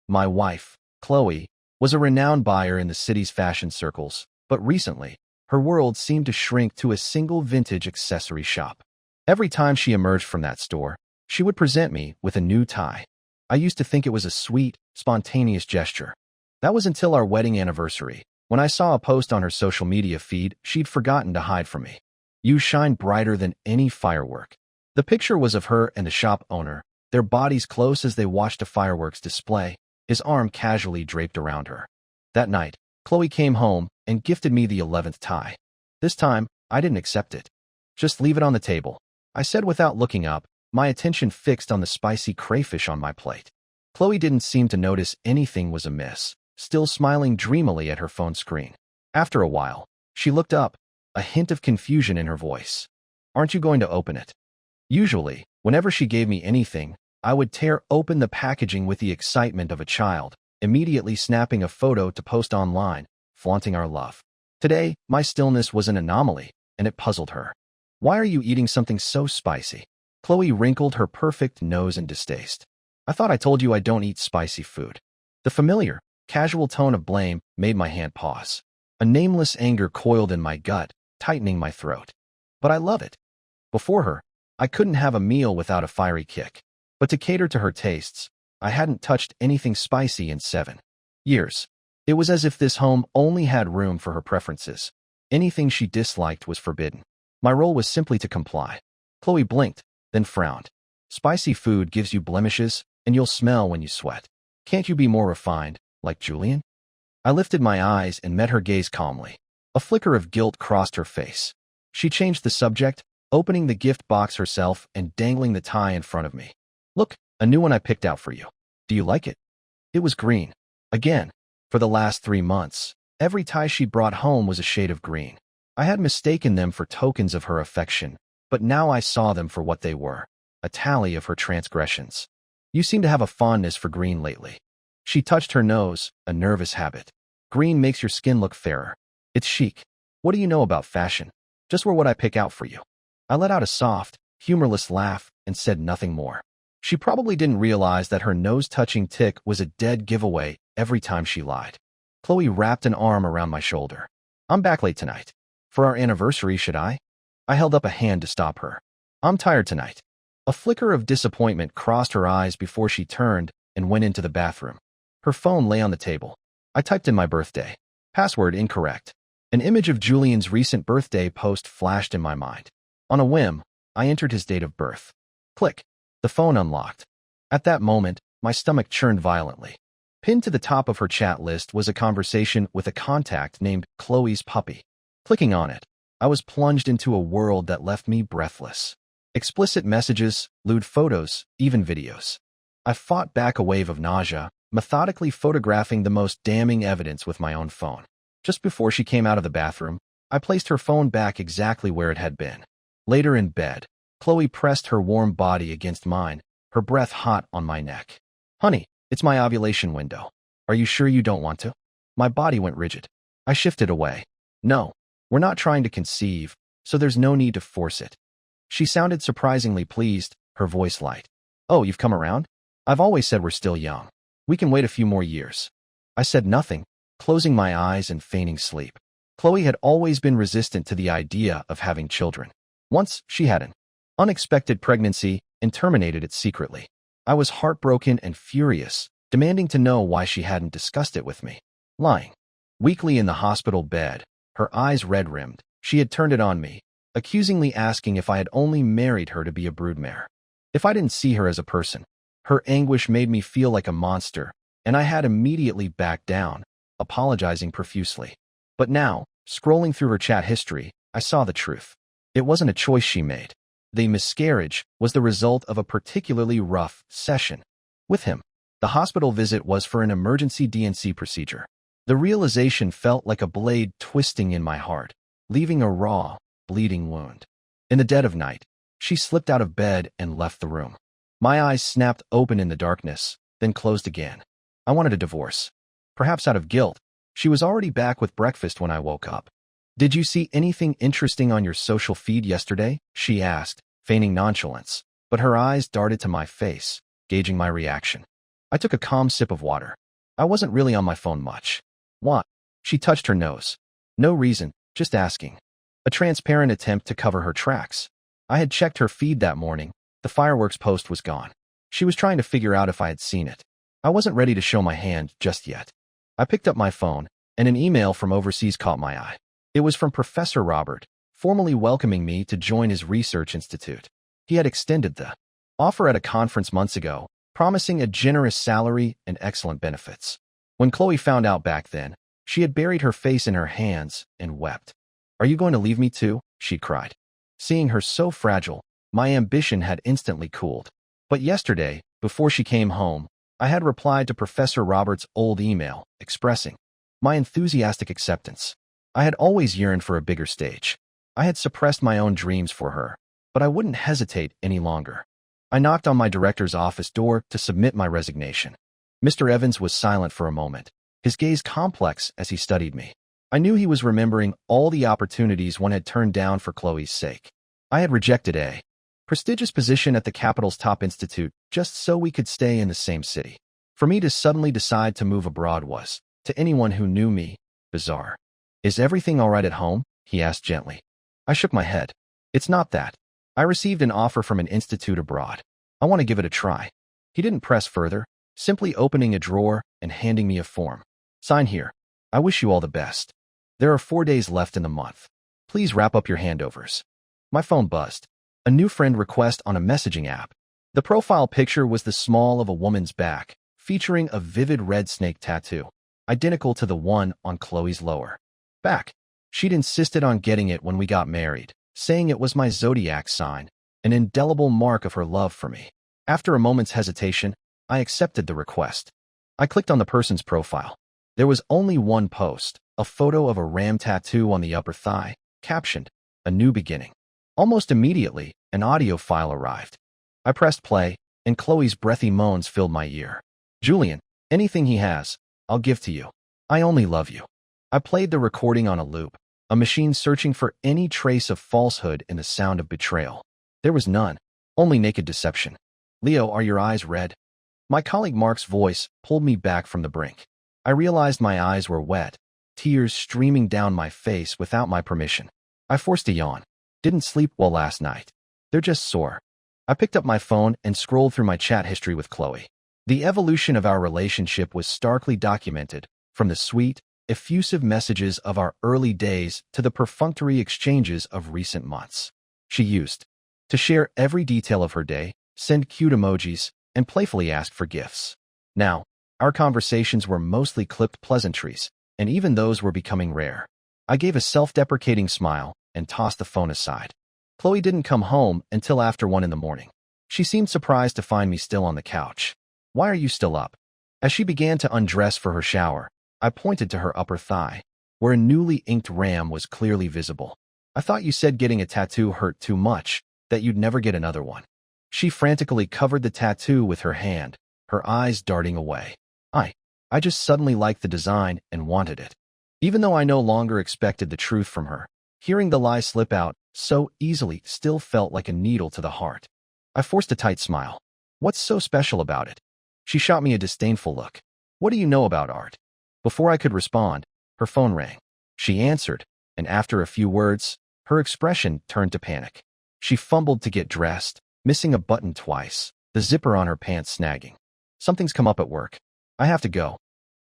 My wife, Chloe, was a renowned buyer in the city's fashion circles, but recently, her world seemed to shrink to a single vintage accessory shop. Every time she emerged from that store, she would present me with a new tie. I used to think it was a sweet, spontaneous gesture. That was until our wedding anniversary, when I saw a post on her social media feed she'd forgotten to hide from me. "You shine brighter than any firework." The picture was of her and the shop owner, their bodies close as they watched a fireworks display, his arm casually draped around her. That night, Chloe came home and gifted me the 11th tie. This time, I didn't accept it. "Just leave it on the table," I said without looking up, my attention fixed on the spicy crayfish on my plate. Chloe didn't seem to notice anything was amiss, still smiling dreamily at her phone screen. After a while, she looked up, a hint of confusion in her voice. "Aren't you going to open it?" Usually, whenever she gave me anything, I would tear open the packaging with the excitement of a child, immediately snapping a photo to post online, flaunting our love. Today, my stillness was an anomaly, and it puzzled her. "Why are you eating something so spicy?" Chloe wrinkled her perfect nose in distaste. "I thought I told you I don't eat spicy food." The familiar, casual tone of blame made my hand pause. A nameless anger coiled in my gut, tightening my throat. "But I love it." Before her, I couldn't have a meal without a fiery kick. But to cater to her tastes, I hadn't touched anything spicy in 7 years. It was as if this home only had room for her preferences. Anything she disliked was forbidden. My role was simply to comply. Chloe blinked, then frowned. "Spicy food gives you blemishes, and you'll smell when you sweat. Can't you be more refined, like Julian?" I lifted my eyes and met her gaze calmly. A flicker of guilt crossed her face. She changed the subject, opening the gift box herself and dangling the tie in front of me. "Look, a new one I picked out for you. Do you like it?" It was green. Again, for the last 3 months, every tie she brought home was a shade of green. I had mistaken them for tokens of her affection, but now I saw them for what they were, a tally of her transgressions. "You seem to have a fondness for green lately." She touched her nose, a nervous habit. "Green makes your skin look fairer. It's chic. What do you know about fashion? Just wear what I pick out for you." I let out a soft, humorless laugh and said nothing more. She probably didn't realize that her nose-touching tick was a dead giveaway every time she lied. Chloe wrapped an arm around my shoulder. "I'm back late tonight. For our anniversary, should I?" I held up a hand to stop her. "I'm tired tonight." A flicker of disappointment crossed her eyes before she turned and went into the bathroom. Her phone lay on the table. I typed in my birthday. Password incorrect. An image of Julian's recent birthday post flashed in my mind. On a whim, I entered his date of birth. Click. The phone unlocked. At that moment, my stomach churned violently. Pinned to the top of her chat list was a conversation with a contact named Chloe's puppy. Clicking on it, I was plunged into a world that left me breathless. Explicit messages, lewd photos, even videos. I fought back a wave of nausea, methodically photographing the most damning evidence with my own phone. Just before she came out of the bathroom, I placed her phone back exactly where it had been. Later in bed, Chloe pressed her warm body against mine, her breath hot on my neck. "Honey, it's my ovulation window. Are you sure you don't want to?" My body went rigid. I shifted away. "No, we're not trying to conceive, so there's no need to force it." She sounded surprisingly pleased, her voice light. "Oh, you've come around? I've always said we're still young. We can wait a few more years." I said nothing, closing my eyes and feigning sleep. Chloe had always been resistant to the idea of having children. Once, she had an unexpected pregnancy and terminated it secretly. I was heartbroken and furious, demanding to know why she hadn't discussed it with me. Lying weakly in the hospital bed, her eyes red-rimmed, she had turned it on me, accusingly asking if I had only married her to be a broodmare. If I didn't see her as a person, her anguish made me feel like a monster, and I had immediately backed down, apologizing profusely. But now, scrolling through her chat history, I saw the truth. It wasn't a choice she made. The miscarriage was the result of a particularly rough session with him. The hospital visit was for an emergency DNC procedure. The realization felt like a blade twisting in my heart, leaving a raw, bleeding wound. In the dead of night, she slipped out of bed and left the room. My eyes snapped open in the darkness, then closed again. I wanted a divorce. Perhaps out of guilt, she was already back with breakfast when I woke up. "Did you see anything interesting on your social feed yesterday?" she asked, feigning nonchalance, but her eyes darted to my face, gauging my reaction. I took a calm sip of water. I wasn't really on my phone much. What? She touched her nose. No reason, just asking. A transparent attempt to cover her tracks. I had checked her feed that morning. The fireworks post was gone. She was trying to figure out if I had seen it. I wasn't ready to show my hand just yet. I picked up my phone, and an email from overseas caught my eye. It was from Professor Robert, formally welcoming me to join his research institute. He had extended the offer at a conference months ago, promising a generous salary and excellent benefits. When Chloe found out back then, she had buried her face in her hands and wept. "Are you going to leave me too?" she cried. Seeing her so fragile, my ambition had instantly cooled. But yesterday, before she came home, I had replied to Professor Robert's old email, expressing my enthusiastic acceptance. I had always yearned for a bigger stage. I had suppressed my own dreams for her, but I wouldn't hesitate any longer. I knocked on my director's office door to submit my resignation. Mr. Evans was silent for a moment, his gaze complex as he studied me. I knew he was remembering all the opportunities one had turned down for Chloe's sake. I had rejected a prestigious position at the capital's top institute just so we could stay in the same city. For me to suddenly decide to move abroad was, to anyone who knew me, bizarre. "Is everything all right at home?" he asked gently. I shook my head. "It's not that. I received an offer from an institute abroad. I want to give it a try." He didn't press further, simply opening a drawer and handing me a form. "Sign here. I wish you all the best. There are 4 days left in the month. Please wrap up your handovers." My phone buzzed. A new friend request on a messaging app. The profile picture was the small of a woman's back, featuring a vivid red snake tattoo, identical to the one on Chloe's lower back. She'd insisted on getting it when we got married, saying it was my zodiac sign, an indelible mark of her love for me. After a moment's hesitation, I accepted the request. I clicked on the person's profile. There was only one post, a photo of a ram tattoo on the upper thigh, captioned, "A New Beginning." Almost immediately, an audio file arrived. I pressed play, and Chloe's breathy moans filled my ear. "Julian, anything he has, I'll give to you. I only love you." I played the recording on a loop, a machine searching for any trace of falsehood in the sound of betrayal. There was none, only naked deception. "Leo, are your eyes red?" My colleague Mark's voice pulled me back from the brink. I realized my eyes were wet, tears streaming down my face without my permission. I forced a yawn. "Didn't sleep well last night. They're just sore." I picked up my phone and scrolled through my chat history with Chloe. The evolution of our relationship was starkly documented, from the sweet, effusive messages of our early days to the perfunctory exchanges of recent months. She used to share every detail of her day, send cute emojis, and playfully ask for gifts. Now, our conversations were mostly clipped pleasantries, and even those were becoming rare. I gave a self-deprecating smile and tossed the phone aside. Chloe didn't come home until after 1 in the morning. She seemed surprised to find me still on the couch. "Why are you still up?" As she began to undress for her shower, I pointed to her upper thigh, where a newly inked ram was clearly visible. "I thought you said getting a tattoo hurt too much, that you'd never get another one." She frantically covered the tattoo with her hand, her eyes darting away. I just suddenly liked the design and wanted it. Even though I no longer expected the truth from her, hearing the lie slip out so easily still felt like a needle to the heart. I forced a tight smile. "What's so special about it?" She shot me a disdainful look. "What do you know about art?" Before I could respond, her phone rang. She answered, and after a few words, her expression turned to panic. She fumbled to get dressed, missing a button twice, the zipper on her pants snagging. "Something's come up at work. I have to go."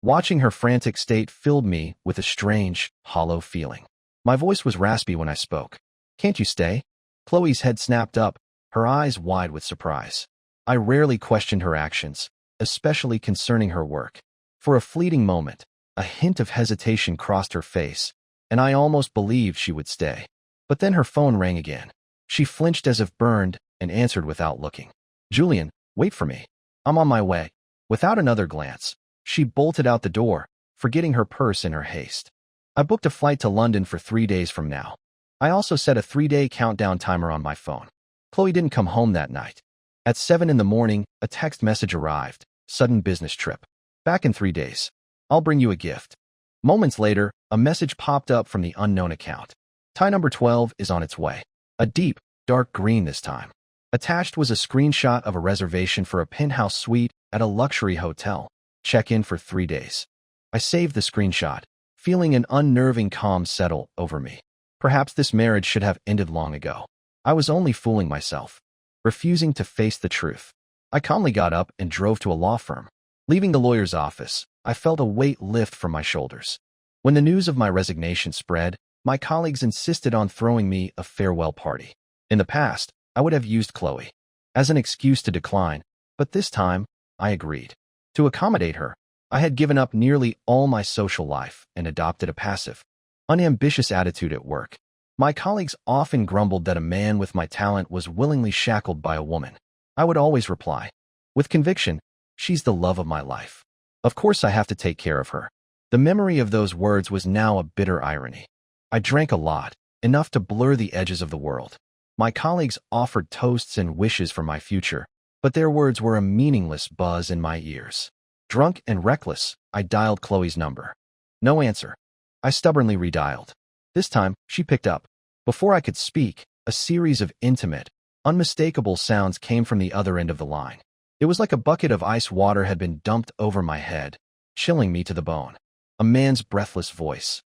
Watching her frantic state filled me with a strange, hollow feeling. My voice was raspy when I spoke. "Can't you stay?" Chloe's head snapped up, her eyes wide with surprise. I rarely questioned her actions, especially concerning her work. For a fleeting moment, a hint of hesitation crossed her face, and I almost believed she would stay. But then her phone rang again. She flinched as if burned and answered without looking. "Julian, wait for me. I'm on my way." Without another glance, she bolted out the door, forgetting her purse in her haste. I booked a flight to London for 3 days from now. I also set a 3-day countdown timer on my phone. Chloe didn't come home that night. At 7 in the morning, a text message arrived. "Sudden business trip. Back in 3 days. I'll bring you a gift." Moments later, a message popped up from the unknown account. "Tie number 12 is on its way." A deep, dark green this time. Attached was a screenshot of a reservation for a penthouse suite at a luxury hotel. Check-in for 3 days. I saved the screenshot, feeling an unnerving calm settle over me. Perhaps this marriage should have ended long ago. I was only fooling myself, refusing to face the truth. I calmly got up and drove to a law firm. Leaving the lawyer's office, I felt a weight lift from my shoulders. When the news of my resignation spread, my colleagues insisted on throwing me a farewell party. In the past, I would have used Chloe as an excuse to decline, but this time, I agreed. To accommodate her, I had given up nearly all my social life and adopted a passive, unambitious attitude at work. My colleagues often grumbled that a man with my talent was willingly shackled by a woman. I would always reply, with conviction, "She's the love of my life. Of course I have to take care of her." The memory of those words was now a bitter irony. I drank a lot, enough to blur the edges of the world. My colleagues offered toasts and wishes for my future, but their words were a meaningless buzz in my ears. Drunk and reckless, I dialed Chloe's number. No answer. I stubbornly redialed. This time, she picked up. Before I could speak, a series of intimate, unmistakable sounds came from the other end of the line. It was like a bucket of ice water had been dumped over my head, chilling me to the bone. A man's breathless voice.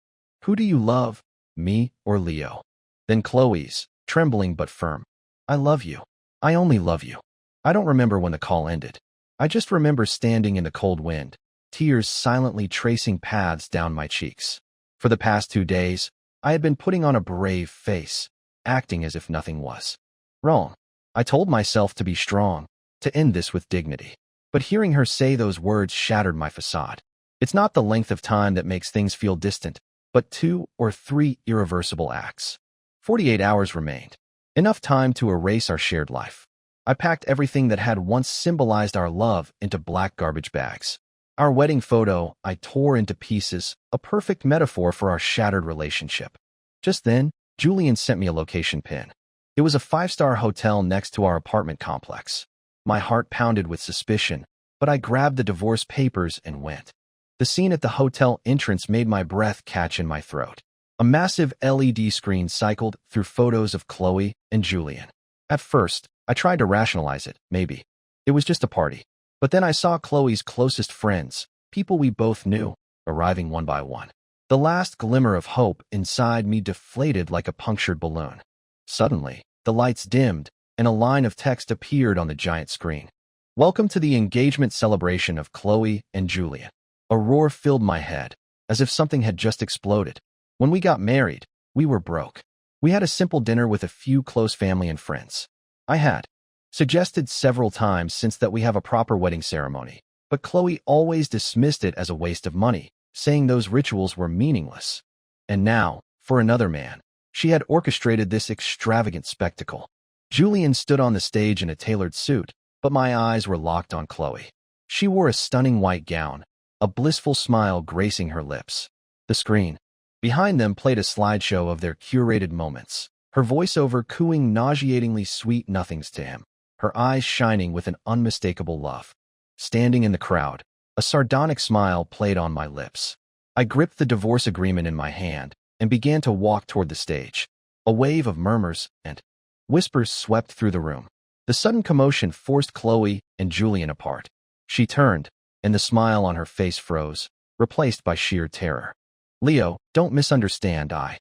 "Who do you love, me or Leo?" Then Chloe's, trembling but firm. "I love you. I only love you." I don't remember when the call ended. I just remember standing in the cold wind, tears silently tracing paths down my cheeks. For the past 2 days, I had been putting on a brave face, acting as if nothing was wrong. I told myself to be strong, to end this with dignity. But hearing her say those words shattered my facade. It's not the length of time that makes things feel distant, but 2 or 3 irreversible acts. 48 hours remained. Enough time to erase our shared life. I packed everything that had once symbolized our love into black garbage bags. Our wedding photo I tore into pieces, a perfect metaphor for our shattered relationship. Just then, Julian sent me a location pin. It was a 5-star hotel next to our apartment complex. My heart pounded with suspicion, but I grabbed the divorce papers and went. The scene at the hotel entrance made my breath catch in my throat. A massive LED screen cycled through photos of Chloe and Julian. At first, I tried to rationalize it, maybe. It was just a party. But then I saw Chloe's closest friends, people we both knew, arriving one by one. The last glimmer of hope inside me deflated like a punctured balloon. Suddenly, the lights dimmed, and a line of text appeared on the giant screen. "Welcome to the engagement celebration of Chloe and Julian." A roar filled my head, as if something had just exploded. When we got married, we were broke. We had a simple dinner with a few close family and friends. I had suggested several times since that we have a proper wedding ceremony, but Chloe always dismissed it as a waste of money, saying those rituals were meaningless. And now, for another man, she had orchestrated this extravagant spectacle. Julian stood on the stage in a tailored suit, but my eyes were locked on Chloe. She wore a stunning white gown, a blissful smile gracing her lips. The screen behind them played a slideshow of their curated moments, her voiceover cooing nauseatingly sweet nothings to him, her eyes shining with an unmistakable love. Standing in the crowd, a sardonic smile played on my lips. I gripped the divorce agreement in my hand and began to walk toward the stage. A wave of murmurs and whispers swept through the room. The sudden commotion forced Chloe and Julian apart. She turned, and the smile on her face froze, replaced by sheer terror. "Leo, don't misunderstand, I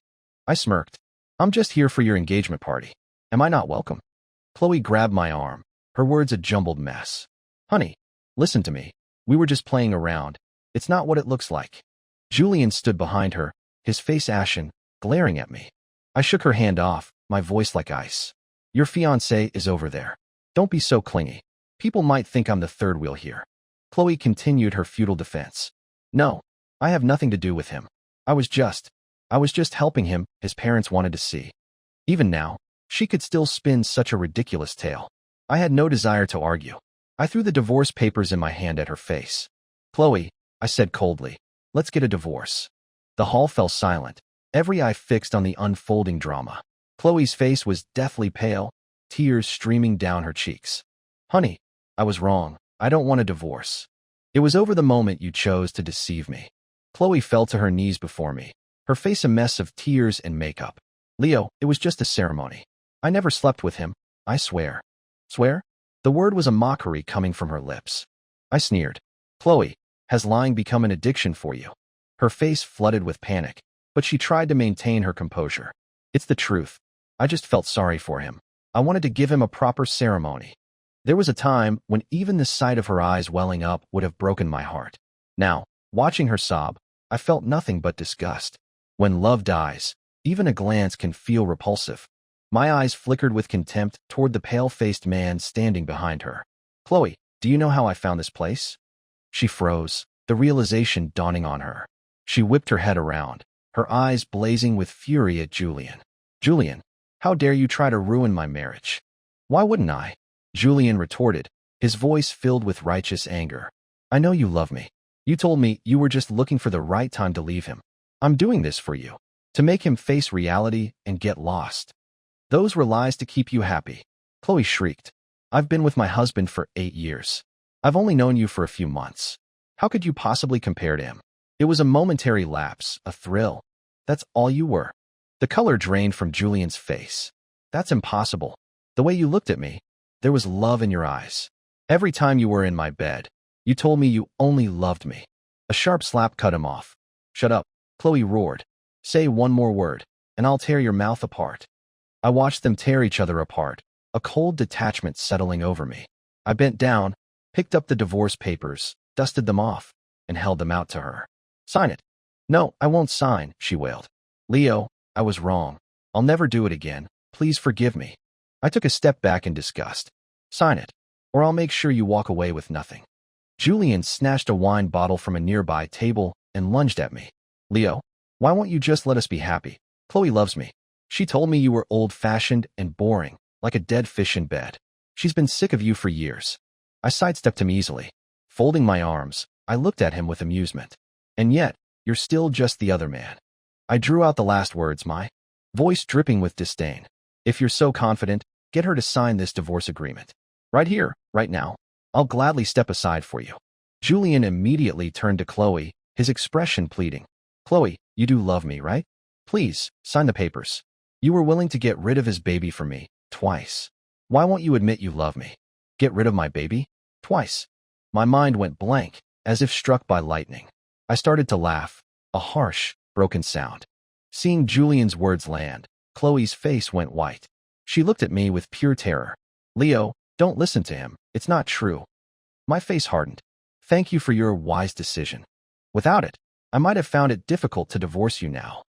smirked. "I'm just here for your engagement party. Am I not welcome?" Chloe grabbed my arm, her words a jumbled mess. "Honey, listen to me. We were just playing around. It's not what it looks like." Julian stood behind her, his face ashen, glaring at me. I shook her hand off, my voice like ice. "Your fiancé is over there. Don't be so clingy. People might think I'm the third wheel here." Chloe continued her futile defense. "No, I have nothing to do with him. I was just helping him, his parents wanted to see." Even now, she could still spin such a ridiculous tale. I had no desire to argue. I threw the divorce papers in my hand at her face. "Chloe," I said coldly, "let's get a divorce." The hall fell silent, every eye fixed on the unfolding drama. Chloe's face was deathly pale, tears streaming down her cheeks. "Honey, I was wrong. I don't want a divorce. It was over the moment you chose to deceive me." Chloe fell to her knees before me, her face a mess of tears and makeup. "Leo, it was just a ceremony. I never slept with him, I swear." Swear? The word was a mockery coming from her lips. I sneered. Chloe, has lying become an addiction for you? Her face flooded with panic, but she tried to maintain her composure. It's the truth. I just felt sorry for him. I wanted to give him a proper ceremony. There was a time when even the sight of her eyes welling up would have broken my heart. Now, watching her sob, I felt nothing but disgust. When love dies, even a glance can feel repulsive. My eyes flickered with contempt toward the pale-faced man standing behind her. Chloe, do you know how I found this place? She froze, the realization dawning on her. She whipped her head around, her eyes blazing with fury at Julian. Julian, how dare you try to ruin my marriage? Why wouldn't I? Julian retorted, his voice filled with righteous anger. I know you love me. You told me you were just looking for the right time to leave him. I'm doing this for you, to make him face reality and get lost. Those were lies to keep you happy. Chloe shrieked. I've been with my husband for 8 years. I've only known you for a few months. How could you possibly compare to him? It was a momentary lapse, a thrill. That's all you were. The color drained from Julian's face. That's impossible. The way you looked at me, there was love in your eyes. Every time you were in my bed, you told me you only loved me. A sharp slap cut him off. Shut up, Chloe roared. Say one more word, and I'll tear your mouth apart. I watched them tear each other apart, a cold detachment settling over me. I bent down, picked up the divorce papers, dusted them off, and held them out to her. Sign it. No, I won't sign, she wailed. Leo, I was wrong. I'll never do it again. Please forgive me. I took a step back in disgust. Sign it, or I'll make sure you walk away with nothing. Julian snatched a wine bottle from a nearby table and lunged at me. Leo, why won't you just let us be happy? Chloe loves me. She told me you were old-fashioned and boring, like a dead fish in bed. She's been sick of you for years. I sidestepped him easily. Folding my arms, I looked at him with amusement. And yet, you're still just the other man. I drew out the last words, my voice dripping with disdain. If you're so confident, get her to sign this divorce agreement. Right here, right now. I'll gladly step aside for you. Julian immediately turned to Chloe, his expression pleading. Chloe, you do love me, right? Please, sign the papers. You were willing to get rid of his baby for me, twice. Why won't you admit you love me? Get rid of my baby? Twice. My mind went blank, as if struck by lightning. I started to laugh, a harsh, broken sound. Seeing Julian's words land, Chloe's face went white. She looked at me with pure terror. Leo, don't listen to him. It's not true. My face hardened. Thank you for your wise decision. Without it, I might have found it difficult to divorce you now.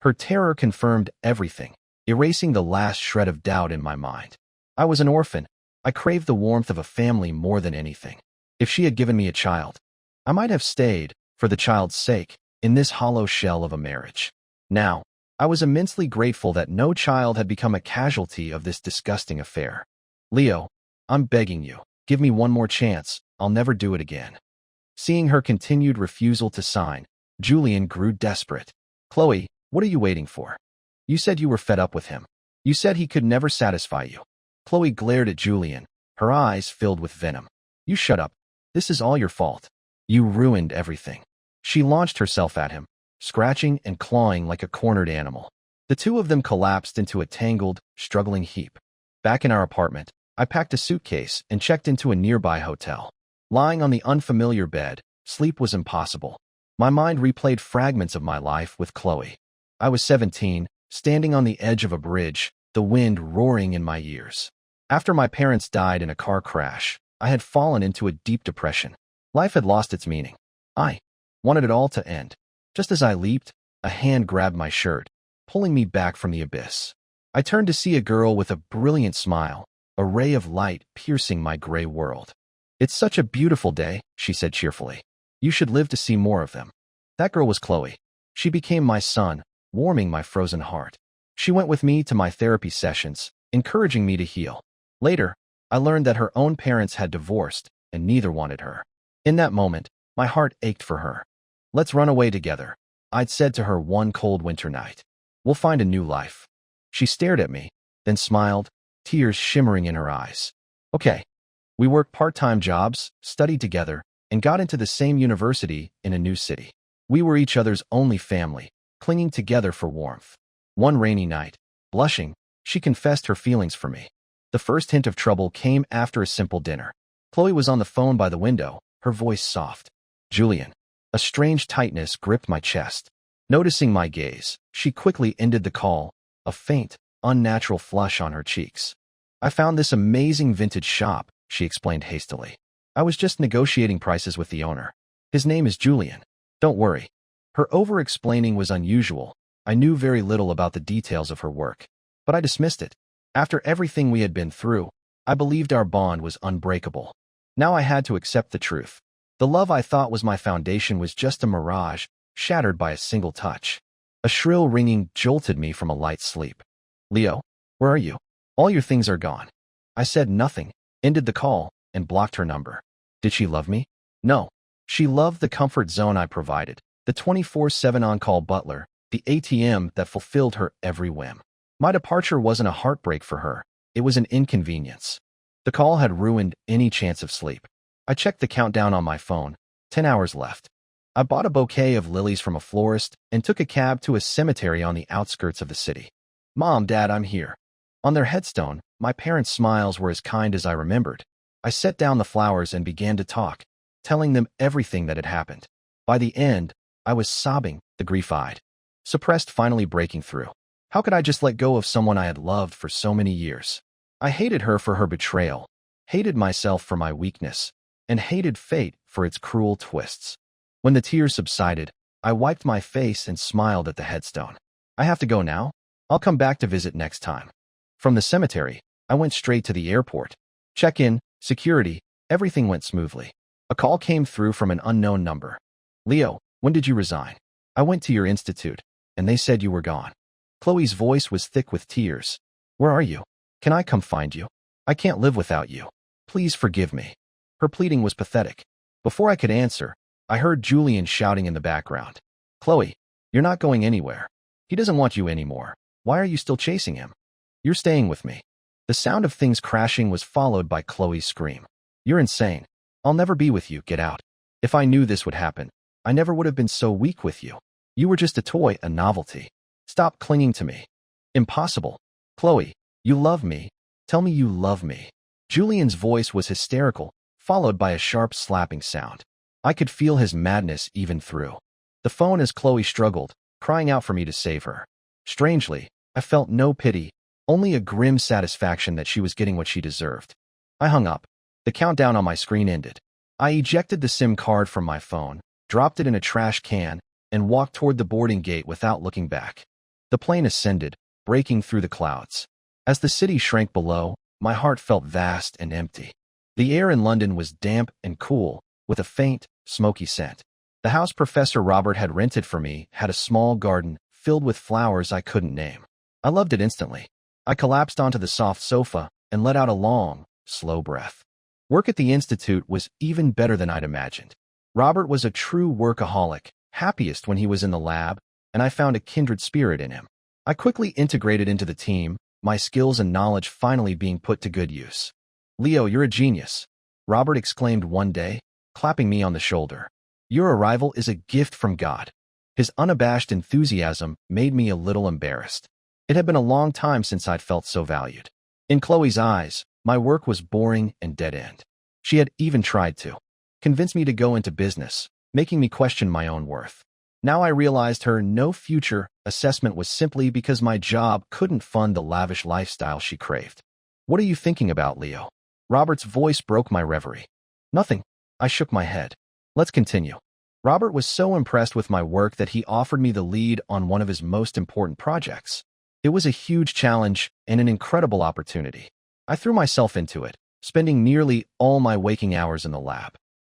Her terror confirmed everything, erasing the last shred of doubt in my mind. I was an orphan. I craved the warmth of a family more than anything. If she had given me a child, I might have stayed, for the child's sake, in this hollow shell of a marriage. Now, I was immensely grateful that no child had become a casualty of this disgusting affair. Leo, I'm begging you, give me one more chance. I'll never do it again. Seeing her continued refusal to sign, Julian grew desperate. Chloe, what are you waiting for? You said you were fed up with him. You said he could never satisfy you. Chloe glared at Julian, her eyes filled with venom. You shut up. This is all your fault. You ruined everything. She launched herself at him, scratching and clawing like a cornered animal. The two of them collapsed into a tangled, struggling heap. Back in our apartment, I packed a suitcase and checked into a nearby hotel. Lying on the unfamiliar bed, sleep was impossible. My mind replayed fragments of my life with Chloe. I was 17, standing on the edge of a bridge, the wind roaring in my ears. After my parents died in a car crash, I had fallen into a deep depression. Life had lost its meaning. I wanted it all to end. Just as I leaped, a hand grabbed my shirt, pulling me back from the abyss. I turned to see a girl with a brilliant smile, a ray of light piercing my gray world. It's such a beautiful day, she said cheerfully. You should live to see more of them. That girl was Chloe. She became my sun, warming my frozen heart. She went with me to my therapy sessions, encouraging me to heal. Later, I learned that her own parents had divorced, and neither wanted her. In that moment, my heart ached for her. Let's run away together, I'd said to her one cold winter night. We'll find a new life. She stared at me, then smiled, tears shimmering in her eyes. Okay. We worked part-time jobs, studied together, and got into the same university in a new city. We were each other's only family, clinging together for warmth. One rainy night, blushing, she confessed her feelings for me. The first hint of trouble came after a simple dinner. Chloe was on the phone by the window, her voice soft. Julian. A strange tightness gripped my chest. Noticing my gaze, she quickly ended the call, a faint, unnatural flush on her cheeks. I found this amazing vintage shop, she explained hastily. I was just negotiating prices with the owner. His name is Julian. Don't worry. Her over-explaining was unusual. I knew very little about the details of her work, but I dismissed it. After everything we had been through, I believed our bond was unbreakable. Now I had to accept the truth. The love I thought was my foundation was just a mirage, shattered by a single touch. A shrill ringing jolted me from a light sleep. Leo, where are you? All your things are gone. I said nothing, ended the call, and blocked her number. Did she love me? No. She loved the comfort zone I provided, the 24/7 on-call butler, the ATM that fulfilled her every whim. My departure wasn't a heartbreak for her. It was an inconvenience. The call had ruined any chance of sleep. I checked the countdown on my phone. 10 hours left. I bought a bouquet of lilies from a florist and took a cab to a cemetery on the outskirts of the city. Mom, Dad, I'm here. On their headstone, my parents' smiles were as kind as I remembered. I set down the flowers and began to talk, telling them everything that had happened. By the end, I was sobbing, the grief-eyed, suppressed finally breaking through. How could I just let go of someone I had loved for so many years? I hated her for her betrayal, hated myself for my weakness, and hated fate for its cruel twists. When the tears subsided, I wiped my face and smiled at the headstone. I have to go now. I'll come back to visit next time. From the cemetery, I went straight to the airport. Check-in, security, everything went smoothly. A call came through from an unknown number. Leo, when did you resign? I went to your institute, and they said you were gone. Chloe's voice was thick with tears. Where are you? Can I come find you? I can't live without you. Please forgive me. Her pleading was pathetic. Before I could answer, I heard Julian shouting in the background. Chloe, you're not going anywhere. He doesn't want you anymore. Why are you still chasing him? You're staying with me. The sound of things crashing was followed by Chloe's scream. You're insane. I'll never be with you. Get out. If I knew this would happen, I never would have been so weak with you. You were just a toy, a novelty. Stop clinging to me. Impossible. Chloe, you love me. Tell me you love me. Julian's voice was hysterical, followed by a sharp slapping sound. I could feel his madness even through the phone as Chloe struggled, crying out for me to save her. Strangely, I felt no pity, only a grim satisfaction that she was getting what she deserved. I hung up. The countdown on my screen ended. I ejected the SIM card from my phone, dropped it in a trash can, and walked toward the boarding gate without looking back. The plane ascended, breaking through the clouds. As the city shrank below, my heart felt vast and empty. The air in London was damp and cool, with a faint, smoky scent. The house Professor Robert had rented for me had a small garden filled with flowers I couldn't name. I loved it instantly. I collapsed onto the soft sofa and let out a long, slow breath. Work at the Institute was even better than I'd imagined. Robert was a true workaholic, happiest when he was in the lab, and I found a kindred spirit in him. I quickly integrated into the team, my skills and knowledge finally being put to good use. Leo, you're a genius, Robert exclaimed one day, clapping me on the shoulder. Your arrival is a gift from God. His unabashed enthusiasm made me a little embarrassed. It had been a long time since I'd felt so valued. In Chloe's eyes, my work was boring and dead-end. She had even tried to convince me to go into business, making me question my own worth. Now I realized her no future assessment was simply because my job couldn't fund the lavish lifestyle she craved. What are you thinking about, Leo? Robert's voice broke my reverie. Nothing. I shook my head. Let's continue. Robert was so impressed with my work that he offered me the lead on one of his most important projects. It was a huge challenge and an incredible opportunity. I threw myself into it, spending nearly all my waking hours in the lab.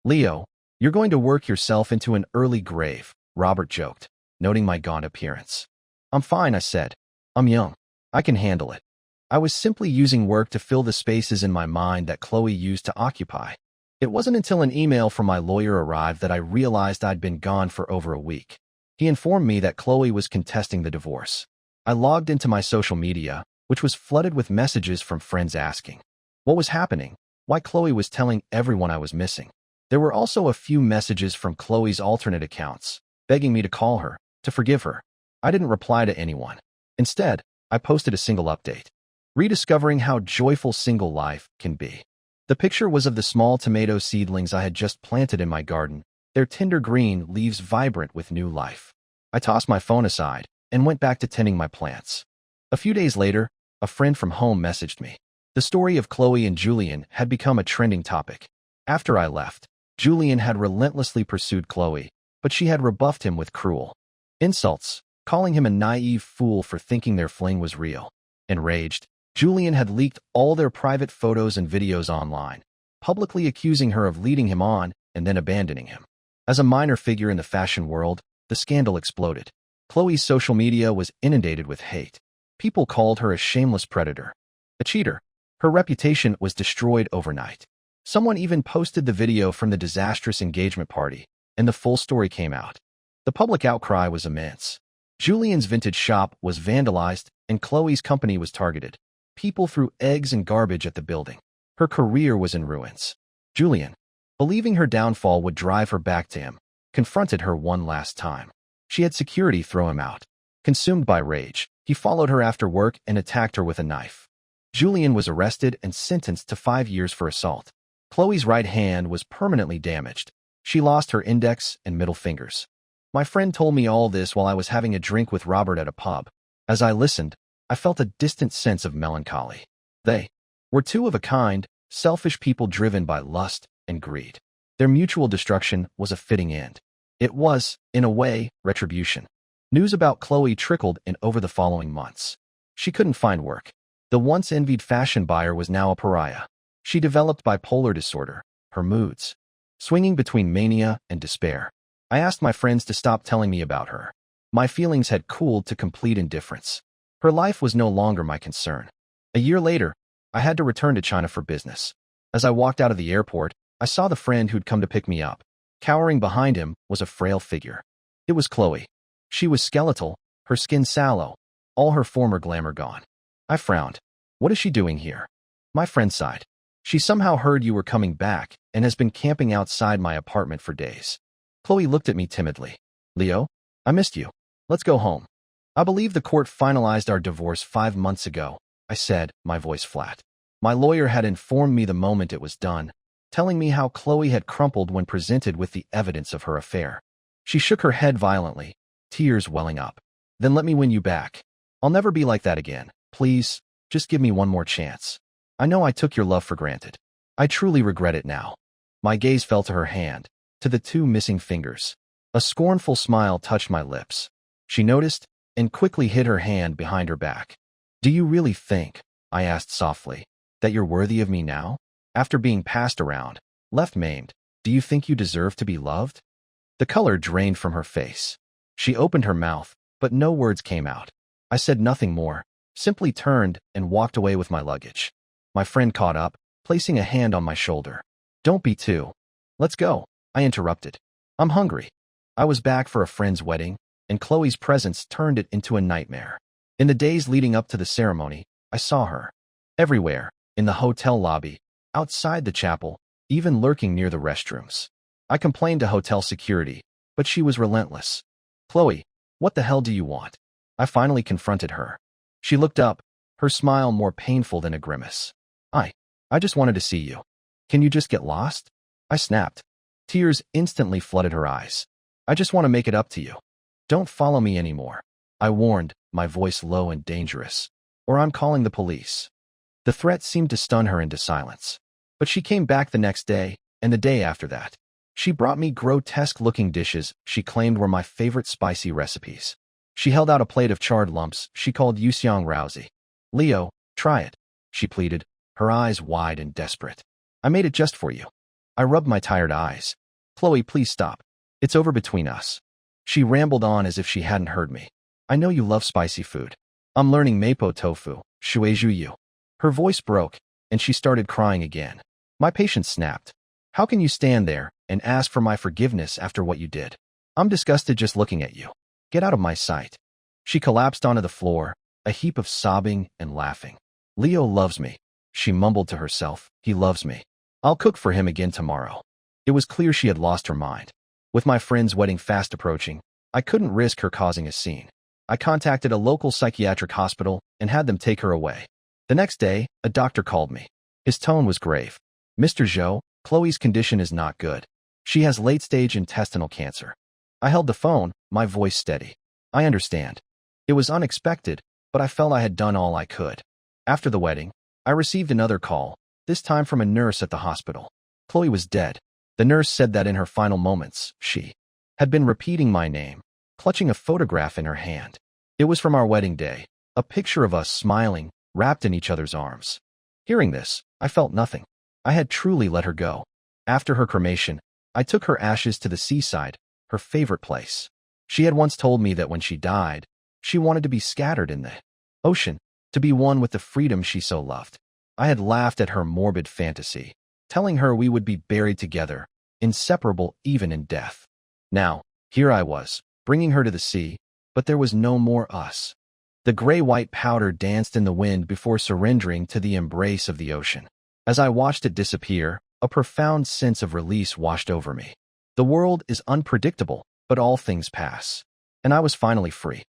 Leo, you're going to work yourself into an early grave, Robert joked, noting my gaunt appearance. I'm fine, I said. I'm young. I can handle it. I was simply using work to fill the spaces in my mind that Chloe used to occupy. It wasn't until an email from my lawyer arrived that I realized I'd been gone for over a week. He informed me that Chloe was contesting the divorce. I logged into my social media, which was flooded with messages from friends asking what was happening, why Chloe was telling everyone I was missing. There were also a few messages from Chloe's alternate accounts, begging me to call her, to forgive her. I didn't reply to anyone. Instead, I posted a single update. rediscovering how joyful single life can be. The picture was of the small tomato seedlings I had just planted in my garden, their tender green leaves vibrant with new life. I tossed my phone aside and went back to tending my plants. A few days later, a friend from home messaged me. The story of Chloe and Julian had become a trending topic. After I left, Julian had relentlessly pursued Chloe, but she had rebuffed him with cruel insults, calling him a naive fool for thinking their fling was real. Enraged, Julian had leaked all their private photos and videos online, publicly accusing her of leading him on and then abandoning him. As a minor figure in the fashion world, the scandal exploded. Chloe's social media was inundated with hate. People called her a shameless predator, a cheater. Her reputation was destroyed overnight. Someone even posted the video from the disastrous engagement party, and the full story came out. The public outcry was immense. Julian's vintage shop was vandalized, and Chloe's company was targeted. People threw eggs and garbage at the building. Her career was in ruins. Julian, believing her downfall would drive her back to him, confronted her one last time. She had security throw him out. Consumed by rage, he followed her after work and attacked her with a knife. Julian was arrested and sentenced to 5 years for assault. Chloe's right hand was permanently damaged. She lost her index and middle fingers. My friend told me all this while I was having a drink with Robert at a pub. As I listened, I felt a distant sense of melancholy. They were two of a kind, selfish people driven by lust and greed. Their mutual destruction was a fitting end. It was, in a way, retribution. News about Chloe trickled in over the following months. She couldn't find work. The once envied fashion buyer was now a pariah. She developed bipolar disorder, her moods swinging between mania and despair. I asked my friends to stop telling me about her. My feelings had cooled to complete indifference. Her life was no longer my concern. A year later, I had to return to China for business. As I walked out of the airport, I saw the friend who'd come to pick me up. Cowering behind him was a frail figure. It was Chloe. She was skeletal, her skin sallow, all her former glamour gone. I frowned. What is she doing here? My friend sighed. She somehow heard you were coming back and has been camping outside my apartment for days. Chloe looked at me timidly. Leo, I missed you. Let's go home. I believe the court finalized our divorce 5 months ago, I said, my voice flat. My lawyer had informed me the moment it was done, telling me how Chloe had crumpled when presented with the evidence of her affair. She shook her head violently, tears welling up. Then let me win you back. I'll never be like that again. Please, just give me one more chance. I know I took your love for granted. I truly regret it now. My gaze fell to her hand, to the 2 missing fingers. A scornful smile touched my lips. She noticed and quickly hid her hand behind her back. Do you really think, I asked softly, that you're worthy of me now? After being passed around, left maimed, do you think you deserve to be loved? The color drained from her face. She opened her mouth, but no words came out. I said nothing more, simply turned and walked away with my luggage. My friend caught up, placing a hand on my shoulder. Don't be too. Let's go, I interrupted. I'm hungry. I was back for a friend's wedding, and Chloe's presence turned it into a nightmare. In the days leading up to the ceremony, I saw her. Everywhere, in the hotel lobby, outside the chapel, even lurking near the restrooms. I complained to hotel security, but she was relentless. Chloe, what the hell do you want? I finally confronted her. She looked up, her smile more painful than a grimace. I just wanted to see you. Can you just get lost? I snapped. Tears instantly flooded her eyes. I just want to make it up to you. Don't follow me anymore. I warned, my voice low and dangerous. Or I'm calling the police. The threat seemed to stun her into silence. But she came back the next day, and the day after that. She brought me grotesque-looking dishes she claimed were my favorite spicy recipes. She held out a plate of charred lumps she called yuxiang raozi. Leo, try it, she pleaded, her eyes wide and desperate. I made it just for you. I rubbed my tired eyes. Chloe, please stop. It's over between us. She rambled on as if she hadn't heard me. I know you love spicy food. I'm learning mapo tofu, shuizhuyu. Her voice broke, and she started crying again. My patience snapped. How can you stand there and ask for my forgiveness after what you did? I'm disgusted just looking at you. Get out of my sight. She collapsed onto the floor, a heap of sobbing and laughing. Leo loves me, she mumbled to herself. He loves me. I'll cook for him again tomorrow. It was clear she had lost her mind. With my friend's wedding fast approaching, I couldn't risk her causing a scene. I contacted a local psychiatric hospital and had them take her away. The next day, a doctor called me. His tone was grave. Mr. Zhou, Chloe's condition is not good. She has late-stage intestinal cancer. I held the phone, my voice steady. I understand. It was unexpected, but I felt I had done all I could. After the wedding, I received another call, this time from a nurse at the hospital. Chloe was dead. The nurse said that in her final moments, she had been repeating my name, clutching a photograph in her hand. It was from our wedding day, a picture of us smiling, wrapped in each other's arms. Hearing this, I felt nothing. I had truly let her go. After her cremation, I took her ashes to the seaside, her favorite place. She had once told me that when she died, she wanted to be scattered in the ocean, to be one with the freedom she so loved. I had laughed at her morbid fantasy, telling her we would be buried together, inseparable even in death. Now, here I was, bringing her to the sea, but there was no more us. The gray-white powder danced in the wind before surrendering to the embrace of the ocean. As I watched it disappear, a profound sense of release washed over me. The world is unpredictable, but all things pass. And I was finally free.